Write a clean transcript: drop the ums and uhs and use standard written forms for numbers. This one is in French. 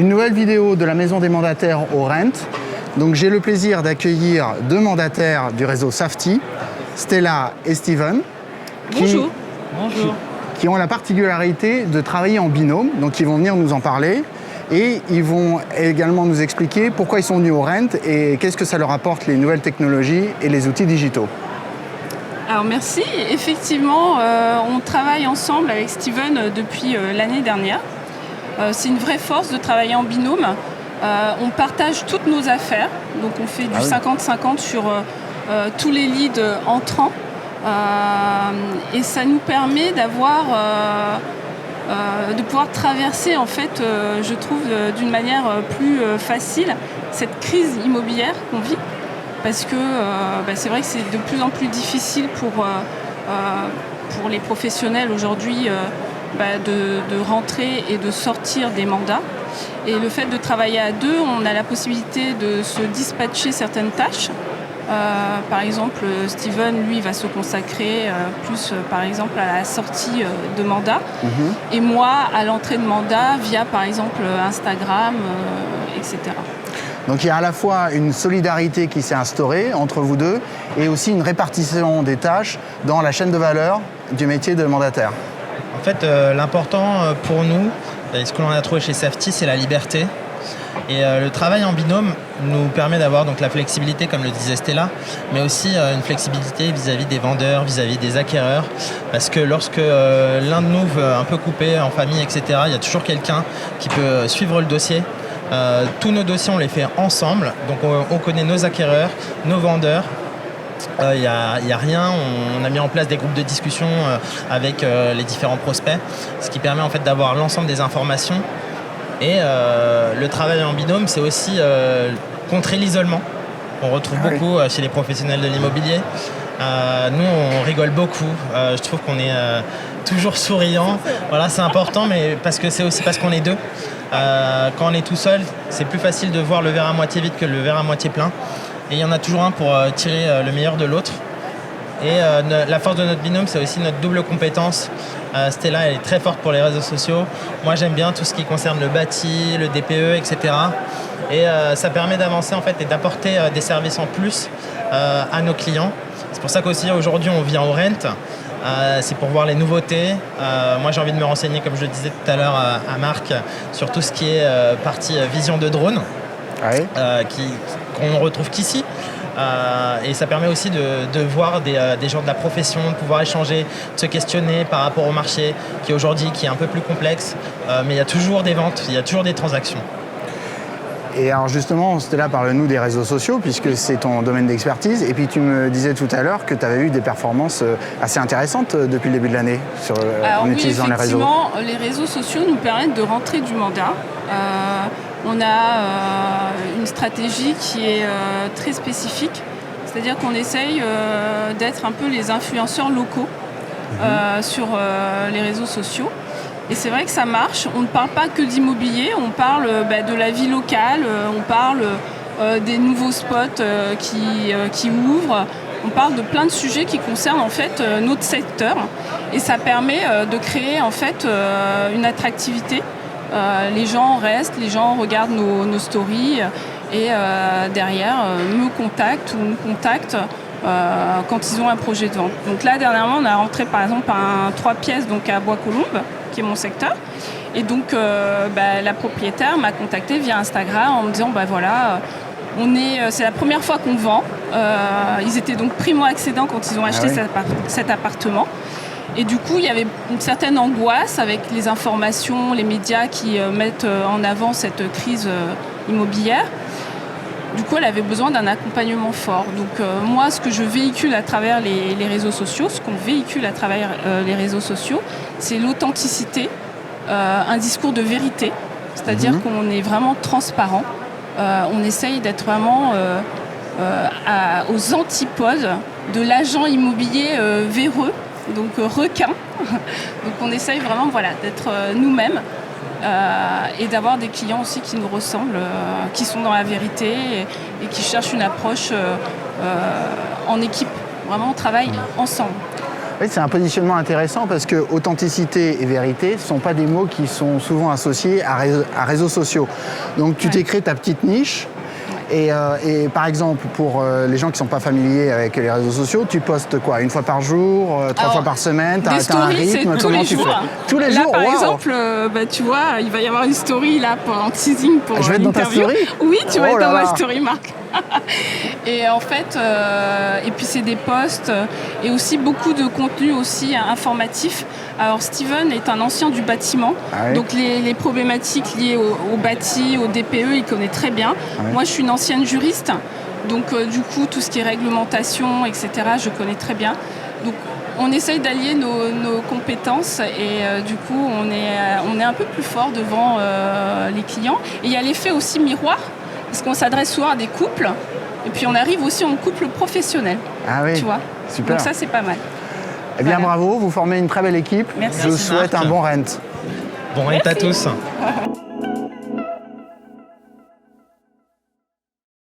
une nouvelle vidéo de la Maison des mandataires au Rent. Donc j'ai le plaisir d'accueillir deux mandataires du réseau Safety, Stella et Steven. Bonjour. Qui ont la particularité de travailler en binôme, donc ils vont venir nous en parler. Et ils vont également nous expliquer pourquoi ils sont venus au Rent et qu'est-ce que ça leur apporte les nouvelles technologies et les outils digitaux. Alors merci. Effectivement, on travaille ensemble avec Steven depuis l'année dernière. C'est une vraie force de travailler en binôme. On partage toutes nos affaires, donc on fait du 50-50 sur tous les leads entrants. Et ça nous permet d'avoir... de pouvoir traverser, en fait, je trouve, d'une manière plus facile cette crise immobilière qu'on vit. Parce que c'est vrai que c'est de plus en plus difficile pour les professionnels aujourd'hui de rentrer et de sortir des mandats. Et le fait de travailler à deux, on a la possibilité de se dispatcher certaines tâches. Par exemple, Steven, lui, va se consacrer plus, par exemple, à la sortie de mandat. Et moi, à l'entrée de mandat via, par exemple, Instagram, etc. Donc il y a à la fois une solidarité qui s'est instaurée entre vous deux et aussi une répartition des tâches dans la chaîne de valeur du métier de mandataire. En fait, l'important pour nous, et ce que l'on a trouvé chez Safety, c'est la liberté. Et le travail en binôme nous permet d'avoir donc la flexibilité, comme le disait Stella, mais aussi une flexibilité vis-à-vis des vendeurs, vis-à-vis des acquéreurs. Parce que lorsque l'un de nous veut un peu couper en famille, etc., il y a toujours quelqu'un qui peut suivre le dossier. Tous nos dossiers, on les fait ensemble. Donc on connaît nos acquéreurs, nos vendeurs. Il n'y a rien, on a mis en place des groupes de discussion avec les différents prospects, ce qui permet en fait d'avoir l'ensemble des informations. Et le travail en binôme, c'est aussi contrer l'isolement. On retrouve beaucoup chez les professionnels de l'immobilier. Nous, on rigole beaucoup. Je trouve qu'on est toujours souriant. Voilà, c'est important, mais c'est aussi parce qu'on est deux. Quand on est tout seul, c'est plus facile de voir le verre à moitié vide que le verre à moitié plein. Et il y en a toujours un pour tirer le meilleur de l'autre. Et la force de notre binôme, c'est aussi notre double compétence. Stella, elle est très forte pour les réseaux sociaux. Moi, j'aime bien tout ce qui concerne le bâti, le DPE, etc. Et ça permet d'avancer en fait et d'apporter des services en plus à nos clients. C'est pour ça qu'aussi aujourd'hui, on vient au Rent. C'est pour voir les nouveautés. Moi, j'ai envie de me renseigner, comme je le disais tout à l'heure à Marc, sur tout ce qui est partie vision de drone, qu'on ne retrouve qu'ici. Et ça permet aussi de voir des gens de la profession, de pouvoir échanger, de se questionner par rapport au marché qui est un peu plus complexe. Mais il y a toujours des ventes, il y a toujours des transactions. Et alors justement, Stella, parle-nous des réseaux sociaux, puisque c'est ton domaine d'expertise. Et puis tu me disais tout à l'heure que tu avais eu des performances assez intéressantes depuis le début de l'année en utilisant les réseaux. Effectivement, les réseaux sociaux nous permettent de rentrer du mandat. On a une stratégie qui est très spécifique, c'est-à-dire qu'on essaye d'être un peu les influenceurs locaux sur les réseaux sociaux. Et c'est vrai que ça marche. On ne parle pas que d'immobilier, on parle de la vie locale, on parle des nouveaux spots qui ouvrent, on parle de plein de sujets qui concernent en fait notre secteur. Et ça permet de créer en fait une attractivité. Les gens restent, les gens regardent nos stories et derrière me contactent ou nous contactent quand ils ont un projet de vente. Donc là, dernièrement, on a rentré par exemple un 3 pièces donc à Bois-Colombes, qui est mon secteur. Et donc, la propriétaire m'a contacté via Instagram en me disant, c'est la première fois qu'on vend. Ils étaient donc primo-accédants quand ils ont acheté cet appartement. Et du coup, il y avait une certaine angoisse avec les informations, les médias qui mettent en avant cette crise immobilière. Du coup, elle avait besoin d'un accompagnement fort. Donc moi, ce que je véhicule à travers les réseaux sociaux, ce qu'on véhicule à travers les réseaux sociaux, c'est l'authenticité, un discours de vérité. C'est-à-dire qu'on est vraiment transparent. On essaye d'être vraiment aux antipodes de l'agent immobilier véreux, donc requin. Donc on essaye vraiment d'être nous-mêmes. Et d'avoir des clients aussi qui nous ressemblent, qui sont dans la vérité et qui cherchent une approche en équipe. Vraiment, on travaille ensemble. Oui, c'est un positionnement intéressant parce que authenticité et vérité ne sont pas des mots qui sont souvent associés à réseaux sociaux. Donc tu t'es créé ta petite niche. Et par exemple, pour les gens qui ne sont pas familiers avec les réseaux sociaux, tu postes quoi? Une fois par jour, trois fois par semaine? Des stories, un rythme? c'est Comment tous les jours. Tous les là, jours, par wow. exemple, tu vois, il va y avoir une story là pendant teasing pour Je vais être dans ta l'interview. story? Oui, tu vas Oh être là dans là. ma story, Marc. Et en fait, et puis c'est des posts et aussi beaucoup de contenu aussi informatif. Alors Steven est un ancien du bâtiment, donc les problématiques liées au bâti, au DPE, il connaît très bien. Moi, je suis une ancienne juriste, donc du coup, tout ce qui est réglementation, etc., je connais très bien. Donc, on essaye d'allier nos compétences et du coup, on est un peu plus fort devant les clients. Et il y a l'effet aussi miroir, parce qu'on s'adresse souvent à des couples, et puis on arrive aussi en couple professionnel. Ah oui, tu vois. super. Donc ça, c'est pas mal. Eh bien, bravo, vous formez une très belle équipe. Merci. Je vous souhaite Marc. un bon rent. Bon rent à tous.